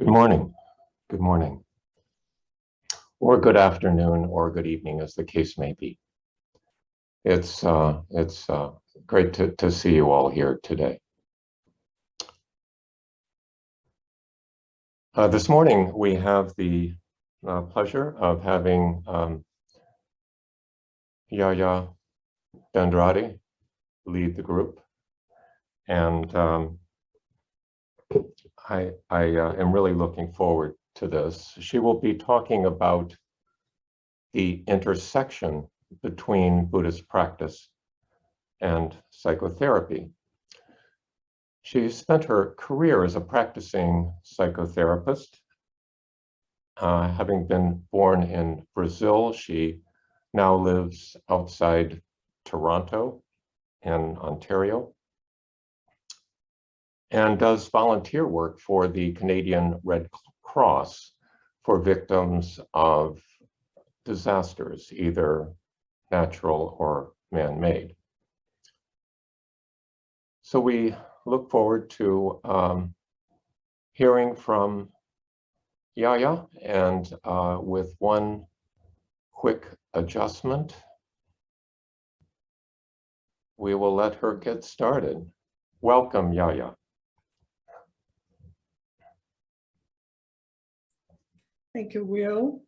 Good morning, good morning, or good afternoon, or good evening, as the case may be. It's great to see you all here today. This morning, we have the pleasure of having Yaya Andrade lead the group, and I am really looking forward to this. She will be talking about the intersection between Buddhist practice and psychotherapy. She spent her career as a practicing psychotherapist. Having been born in Brazil, she now lives outside Toronto in Ontario, and does volunteer work for the Canadian Red Cross for victims of disasters, either natural or man-made. So we look forward to hearing from Yaya, and with one quick adjustment, we will let her get started. Welcome, Yaya. Thank you, Will.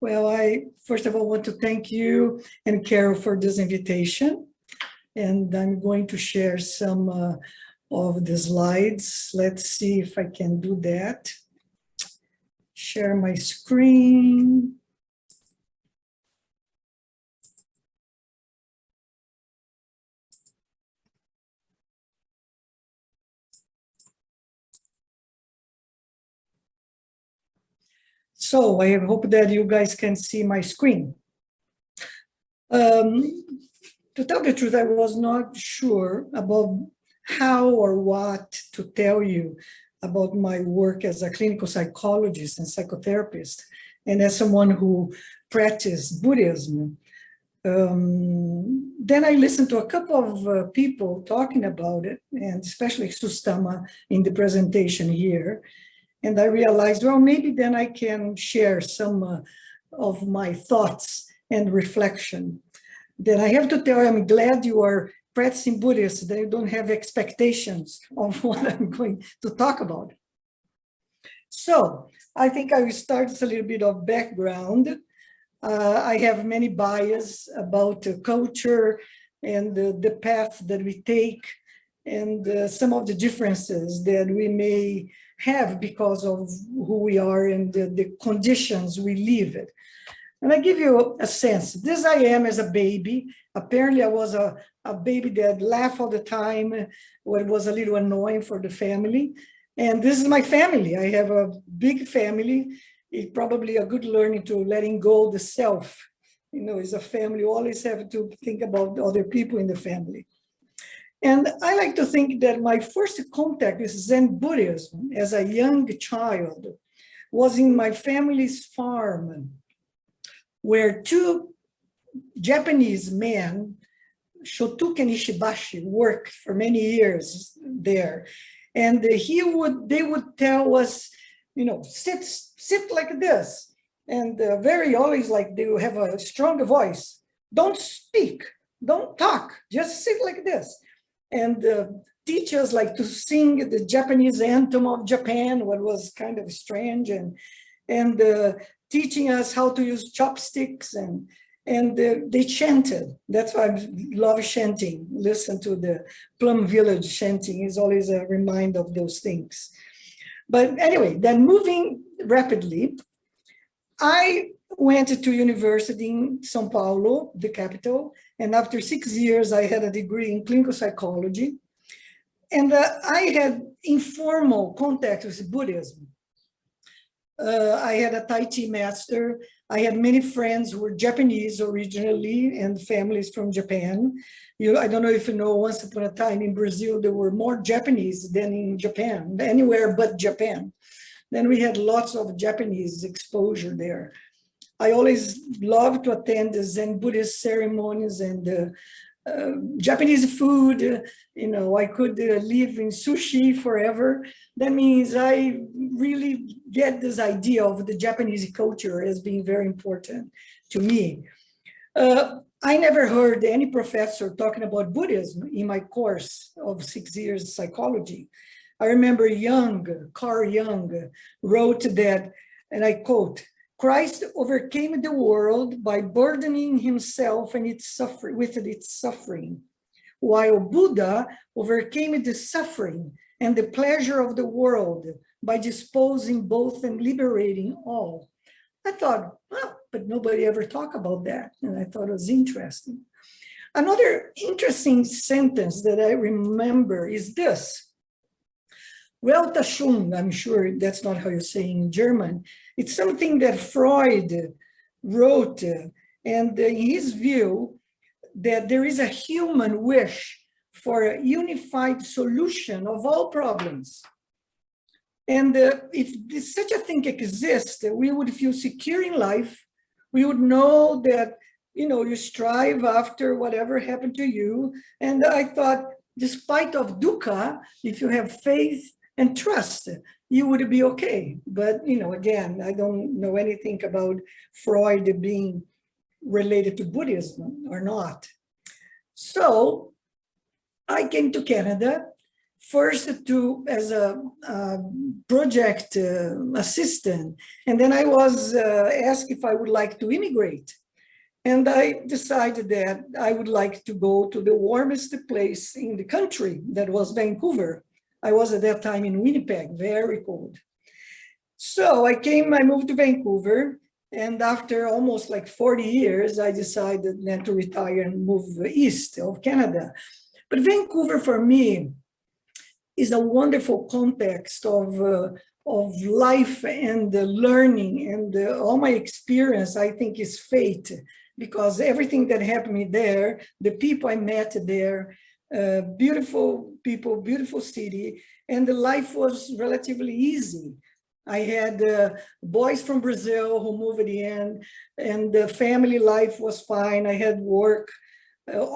Well, I first of all want to thank you and Carol for this invitation. And I'm going to share some of the slides. Let's see if I can do that. Share my screen. So I hope that you guys can see my screen. To tell the truth, I was not sure about how or what to tell you about my work as a clinical psychologist and psychotherapist, and as someone who practiced Buddhism. Then I listened to a couple of people talking about it, and especially Sustama in the presentation here. And I realized, well, maybe then I can share some of my thoughts and reflection. Then I have to tell you, I'm glad you are practicing Buddhist, that you don't have expectations of what I'm going to talk about. So I think I will start with a little bit of background. I have many biases about culture and the path that we take, and some of the differences that we may have because of who we are and the conditions we live in. And I give you a sense. This I am as a baby. Apparently I was a baby that laughed all the time, or it was a little annoying for the family. And this is my family. I have a big family. It's probably a good learning to letting go the self. You know, as a family, you always have to think about other people in the family. And I like to think that my first contact with Zen Buddhism as a young child was in my family's farm, where two Japanese men, Shotoku and Ishibashi, worked for many years there. And they would tell us, you know, sit like this. And very always like they have a strong voice. Don't speak, don't talk, just sit like this. And teach us like to sing the Japanese anthem of Japan, what was kind of strange, and teaching us how to use chopsticks, and they chanted. That's why I love chanting. Listen to the Plum Village chanting is always a reminder of those things. But anyway, then moving rapidly, I went to university in São Paulo, the capital, and after 6 years, I had a degree in clinical psychology. And I had informal contact with Buddhism. I had a Tai Chi master. I had many friends who were Japanese originally and families from Japan. I don't know if you know, once upon a time in Brazil, there were more Japanese than in Japan, anywhere but Japan. Then we had lots of Japanese exposure there. I always loved to attend the Zen Buddhist ceremonies and Japanese food, I could live in sushi forever. That means I really get this idea of the Japanese culture as being very important to me. I never heard any professor talking about Buddhism in my course of 6 years psychology. I remember Carl Jung wrote that, and I quote, "Christ overcame the world by burdening himself and with its suffering, while Buddha overcame the suffering and the pleasure of the world by disposing both and liberating all." I thought, well, but nobody ever talked about that. And I thought it was interesting. Another interesting sentence that I remember is this. Weltanschauung, I'm sure that's not how you say in German. It's something that Freud wrote, and in his view, that there is a human wish for a unified solution of all problems. And if such a thing exists, we would feel secure in life. We would know that, you strive after whatever happened to you. And I thought, despite of dukkha, if you have faith and trust, you would be okay. But, again, I don't know anything about Freud being related to Buddhism or not. So I came to Canada first as a project assistant, and then I was asked if I would like to immigrate. And I decided that I would like to go to the warmest place in the country, that was Vancouver. I was at that time in Winnipeg, very cold. So I moved to Vancouver, and after almost like 40 years, I decided then to retire and move east of Canada. But Vancouver for me is a wonderful context of life and learning, and all my experience, I think, is fate, because everything that happened me there, the people I met there, beautiful people, beautiful city, and the life was relatively easy. I had boys from Brazil who moved in, and the family life was fine. I had work,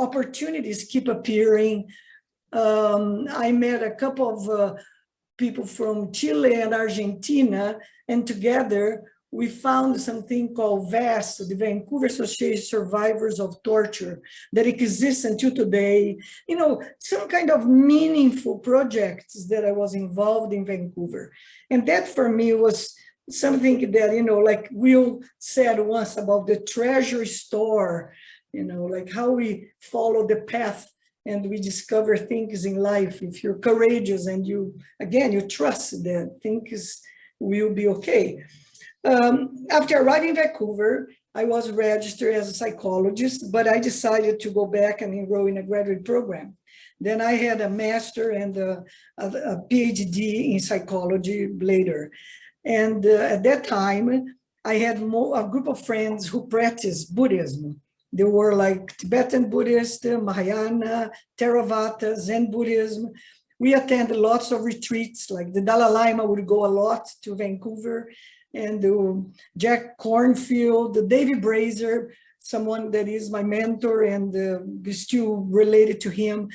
opportunities keep appearing. I met a couple of people from Chile and Argentina, and together we found something called VAST, the Vancouver Association of Survivors of Torture, that exists until today. Some kind of meaningful projects that I was involved in Vancouver. And that for me was something that, like Will said once about the treasure store, like how we follow the path and we discover things in life. If you're courageous and you trust that things will be okay. After arriving in Vancouver, I was registered as a psychologist, but I decided to go back and enroll in a graduate program. Then I had a master and a PhD in psychology later. And at that time, I had a group of friends who practiced Buddhism. They were like Tibetan Buddhist, Mahayana, Theravada, Zen Buddhism. We attended lots of retreats, like the Dalai Lama would go a lot to Vancouver, and Jack Cornfield, David Brazer, someone that is my mentor, and still related to him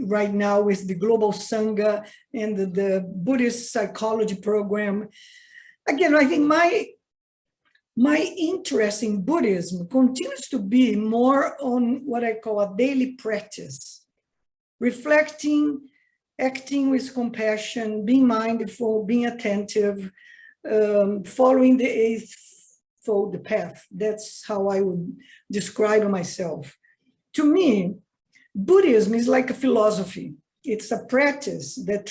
right now with the Global Sangha and the Buddhist psychology program. Again, I think my interest in Buddhism continues to be more on what I call a daily practice, reflecting, acting with compassion, being mindful, being attentive, following the Eightfold Path. That's how I would describe myself. To me, Buddhism is like a philosophy. It's a practice that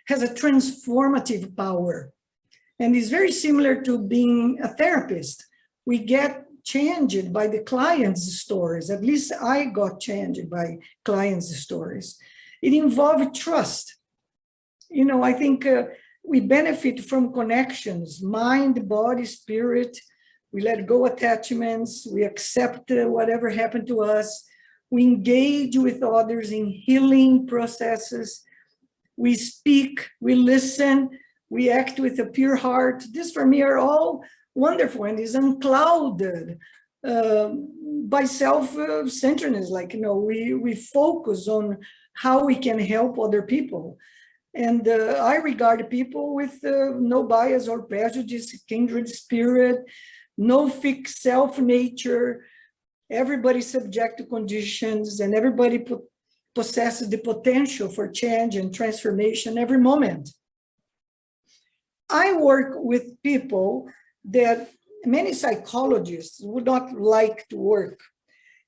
has a transformative power. And it's very similar to being a therapist. We get changed by the client's stories. At least I got changed by clients' stories. It involved trust. I think we benefit from connections, mind, body, spirit. We let go attachments. We accept whatever happened to us. We engage with others in healing processes. We speak, we listen, we act with a pure heart. This for me are all wonderful and is unclouded by self-centeredness, like, we focus on how we can help other people. And I regard people with no bias or prejudice, kindred spirit, no fixed self-nature. Everybody's subject to conditions, and everybody possesses the potential for change and transformation every moment. I work with people that many psychologists would not like to work.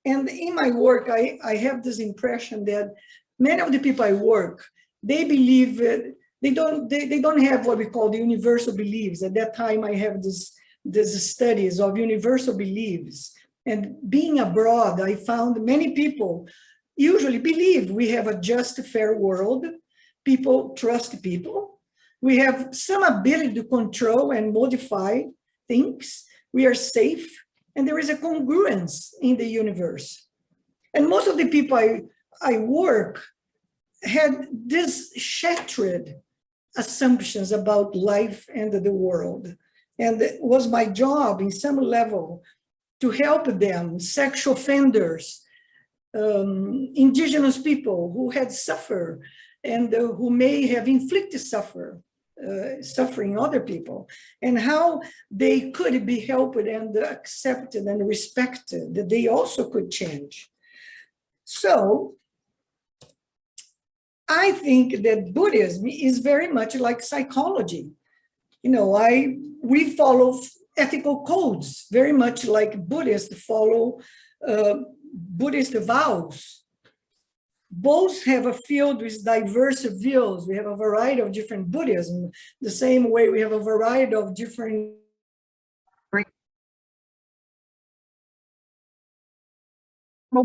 And in my work, I have this impression that many of the people I work, they believe they don't have what we call the universal beliefs. At that time, I have this studies of universal beliefs. And being abroad, I found many people usually believe we have a just, fair world. People trust people. We have some ability to control and modify things. We are safe, and there is a congruence in the universe. And most of the people I work had these shattered assumptions about life and the world. And it was my job in some level to help them, sexual offenders, indigenous people who had suffered and who may have inflicted suffering other people, and how they could be helped and accepted and respected, that they also could change. So I think that Buddhism is very much like psychology. We follow ethical codes, very much like Buddhists follow Buddhist vows. Both have a field with diverse views. We have a variety of different Buddhism, the same way we have a variety of different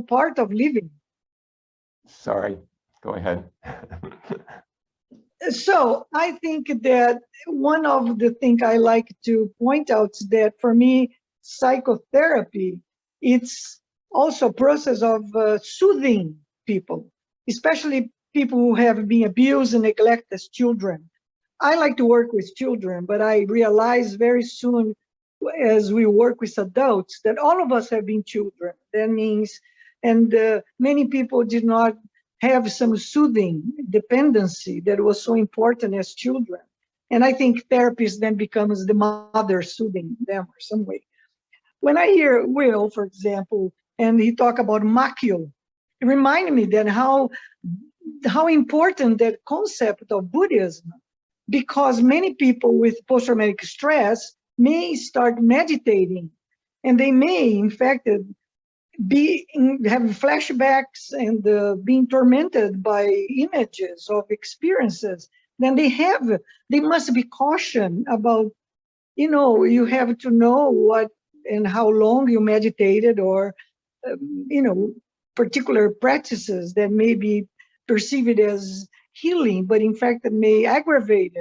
part of living. Sorry, go ahead. So I think that one of the things I like to point out is that for me, psychotherapy, it's also a process of soothing people, especially people who have been abused and neglected as children. I like to work with children, but I realized very soon as we work with adults that all of us have been children. That means, and many people did not have some soothing dependency that was so important as children. And I think therapist then becomes the mother soothing them or some way. When I hear Will, for example, and he talk about makyo, it reminded me then how important that concept of Buddhism, because many people with post-traumatic stress may start meditating, and they may, in fact, have flashbacks and being tormented by images of experiences. Then they must be cautioned about, you have to know what and how long you meditated, or particular practices that may be perceived as healing, but in fact it may aggravate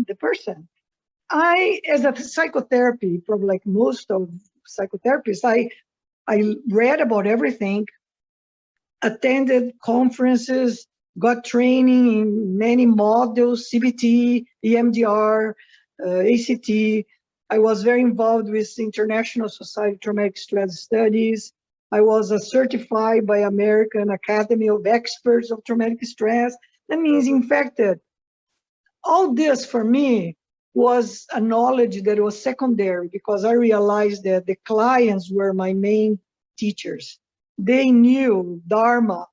the person. As a psychotherapy, probably like most of psychotherapists, I read about everything, attended conferences, got training in many modules, CBT, EMDR, ACT. I was very involved with the International Society of Traumatic Stress Studies. I was certified by American Academy of Experts of Traumatic Stress. That means, in fact, that all this for me was a knowledge that was secondary, because I realized that the clients were my main teachers. They knew Dharma,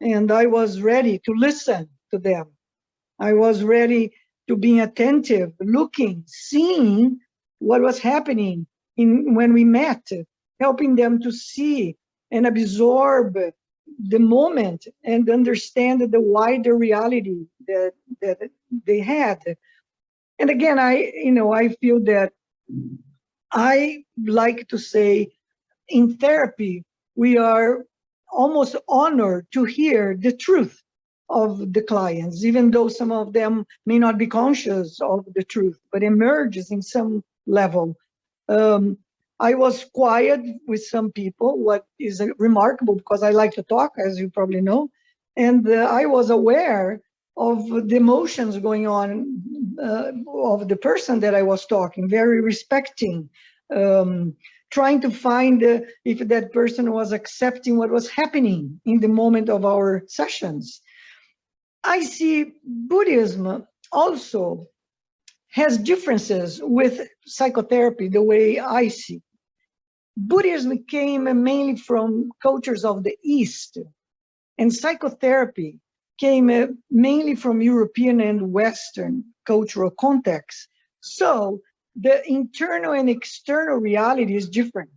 and I was ready to listen to them. I was ready to be attentive, looking, seeing what was happening when we met, helping them to see and absorb the moment and understand the wider reality that they had. And again, I feel that I like to say in therapy, we are almost honored to hear the truth of the clients, even though some of them may not be conscious of the truth, but emerges in some level. I was quiet with some people, what is remarkable because I like to talk, as you probably know. And I was aware of the emotions going on of the person that I was talking, very respecting, trying to find if that person was accepting what was happening in the moment of our sessions. I see Buddhism also has differences with psychotherapy, the way I see. Buddhism came mainly from cultures of the East, and psychotherapy came mainly from European and Western cultural contexts. So the internal and external reality is different.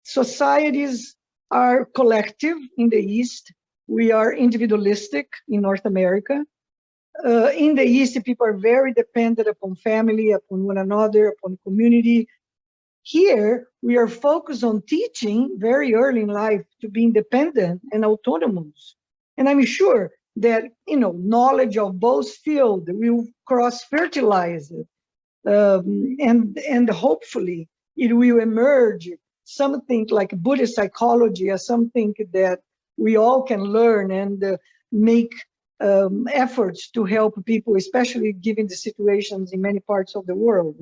Societies are collective in the East. We are individualistic in North America. In the East, people are very dependent upon family, upon one another, upon community. Here, we are focused on teaching very early in life to be independent and autonomous. And I'm sure that, knowledge of both fields will cross-fertilize it. And hopefully it will emerge something like Buddhist psychology as something that we all can learn and make efforts to help people, especially given the situations in many parts of the world.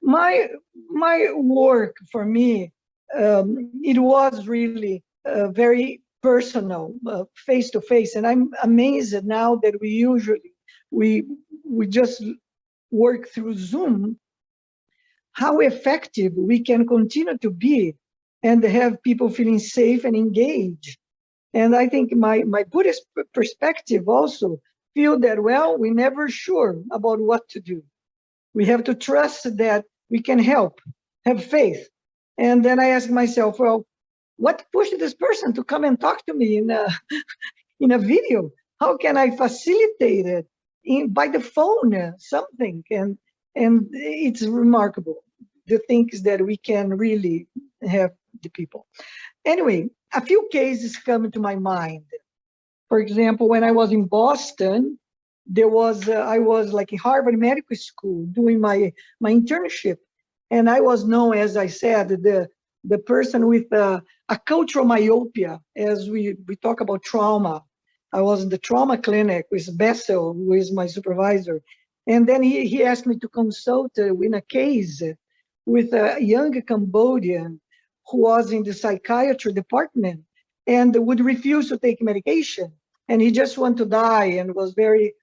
My work for me, it was really very personal, face to face, and I'm amazed now that we just work through Zoom, how effective we can continue to be and have people feeling safe and engaged. And I think my Buddhist perspective also feel that, well, we're never sure about what to do. We have to trust that we can help, have faith. And then I ask myself, well, what pushed this person to come and talk to me in a video? How can I facilitate it by the phone, something? And it's remarkable, the things that we can really have the people. Anyway, a few cases come to my mind. For example, when I was in Boston, I was like in Harvard Medical School doing my internship, and I was known, as I said, the person with a cultural myopia, as we talk about trauma. I was in the trauma clinic with Bessel, who is my supervisor, and then he asked me to consult in a case with a young Cambodian who was in the psychiatry department and would refuse to take medication, and he just wanted to die and was very,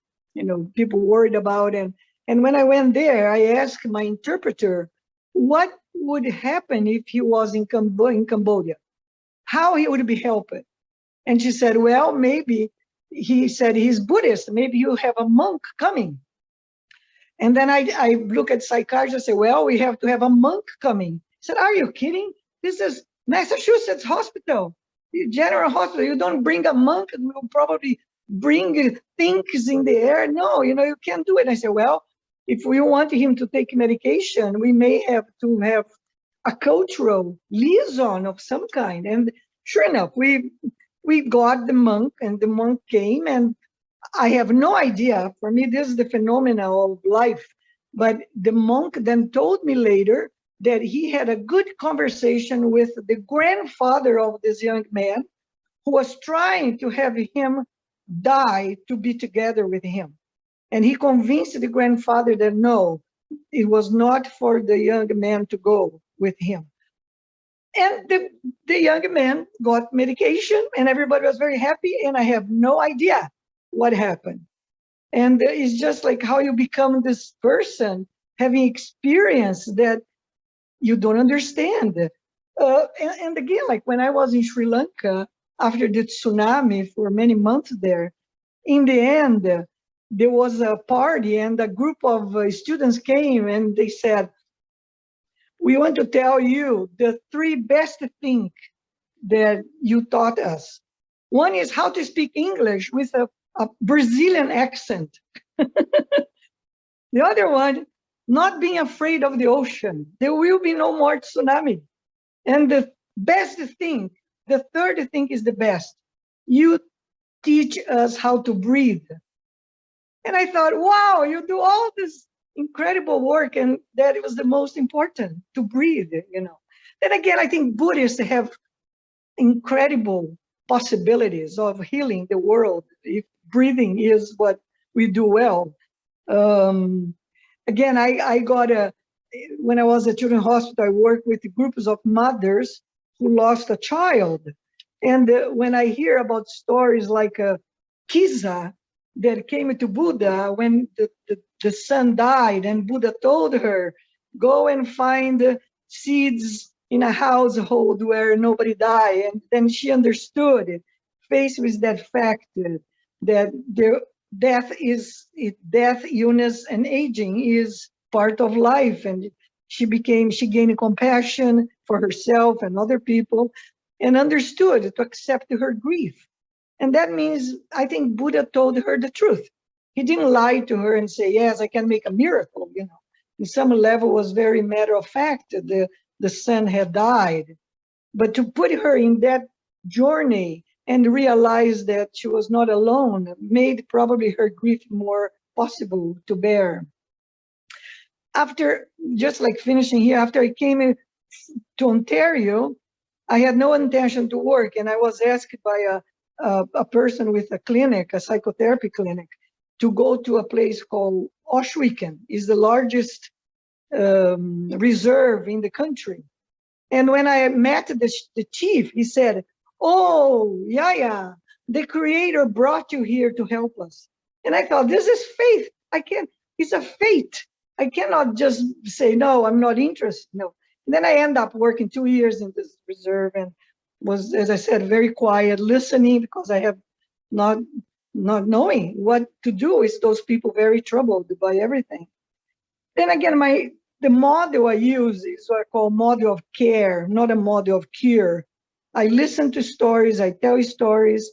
people worried about it. And when I went there, I asked my interpreter what would happen if he was in Cambodia, how he would be helped. And she said, well, maybe, he said he's Buddhist, maybe you have a monk coming. And then I look at psychiatrists and say, well, we have to have a monk coming. I said, are you kidding? This is Massachusetts Hospital, General Hospital. You don't bring a monk, and we'll probably bring things in the air. No, you can't do it. I said, well, if we want him to take medication, we may have to have a cultural liaison of some kind. And sure enough, we got the monk, and the monk came, and I have no idea. For me, this is the phenomena of life. But the monk then told me later that he had a good conversation with the grandfather of this young man, who was trying to have him die to be together with him. And he convinced the grandfather that no, it was not for the young man to go with him. And the young man got medication, and everybody was very happy, and I have no idea what happened. And it's just like how you become this person having experience that you don't understand. And again, like when I was in Sri Lanka after the tsunami for many months there, in the end, there was a party, and a group of students came, and they said, we want to tell you the 3 best things that you taught us. One is how to speak English with a Brazilian accent. The other one, not being afraid of the ocean. There will be no more tsunami. And the best thing, the third thing is the best. You teach us how to breathe. And I thought, wow, you do all this incredible work, and that was the most important, to breathe, Then again, I think Buddhists have incredible possibilities of healing the world if breathing is what we do well. Again, I got when I was at Children's Hospital, I worked with groups of mothers who lost a child. And when I hear about stories like Kisa that came to Buddha when the son died, and Buddha told her, go and find seeds in a household where nobody died. And then she understood it, faced with that fact that death, illness, and aging is part of life. And she gained compassion for herself and other people, and understood to accept her grief. And that means, I think Buddha told her the truth. He didn't lie to her and say, yes, I can make a miracle, In some level, it was very matter of fact that the son had died. But to put her in that journey and realize that she was not alone made probably her grief more possible to bear. After, just like finishing here, after I came to Ontario, I had no intention to work, and I was asked by a person with a clinic, a psychotherapy clinic, to go to a place called Oshweeken. Is the largest reserve in the country. And when I met the chief, he said, oh, Yaya, the creator brought you here to help us. And I thought, this is faith. It's a fate. I cannot just say, no, I'm not interested. No. And then I end up working 2 years in this reserve and was, as I said, very quiet, listening, because I have not knowing what to do with those people very troubled by everything. Then again, the model I use is what I call model of care, not a model of cure. I listen to stories, I tell stories.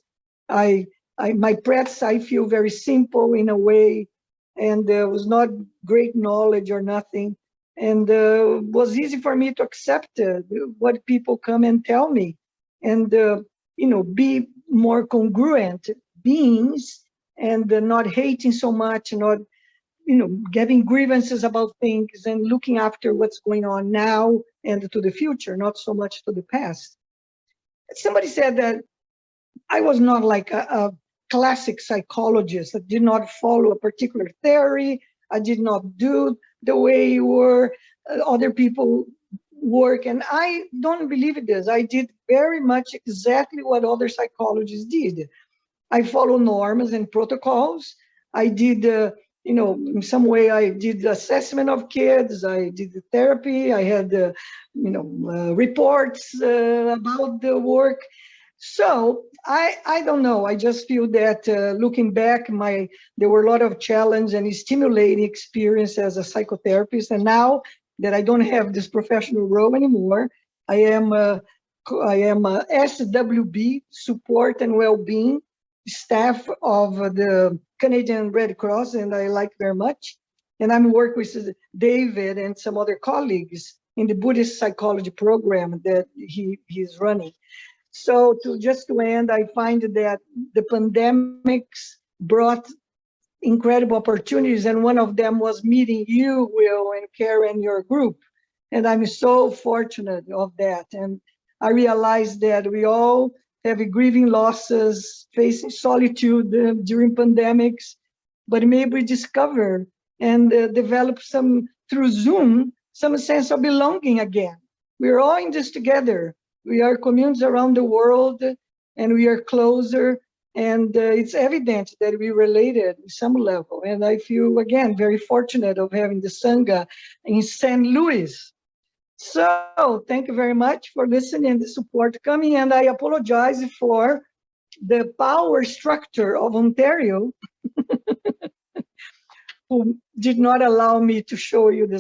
My practice, I feel very simple in a way, and there was not great knowledge or nothing. And was easy for me to accept what people come and tell me, and be more congruent beings, and not hating so much, not getting grievances about things, and looking after what's going on now and to the future, not so much to the past. Somebody said that I was not like a classic psychologist. I did not follow a particular theory. I did not do the way other people work. And I don't believe it is. I did very much exactly what other psychologists did. I follow norms and protocols. I did, in some way, I did assessment of kids. I did the therapy. I had, reports about the work. So I don't know. I just feel that looking back, there were a lot of challenge and stimulating experience as a psychotherapist. And now that I don't have this professional role anymore, I am a SWB, Support and Wellbeing, staff of the Canadian Red Cross, and I like very much. And I'm working with David and some other colleagues in the Buddhist psychology program that he's running. So to end, I find that the pandemics brought incredible opportunities, and one of them was meeting you, Will, and Karen, your group. And I'm so fortunate of that. And I realized that we all have grieving losses, facing solitude during pandemics, but maybe we discover and develop through Zoom, some sense of belonging again. We're all in this together. We are communes around the world, and we are closer, and it's evident that we related at some level. And I feel, again, very fortunate of having the Sangha in St. Louis. So thank you very much for listening and the support coming. And I apologize for the power structure of Ontario, who did not allow me to show you this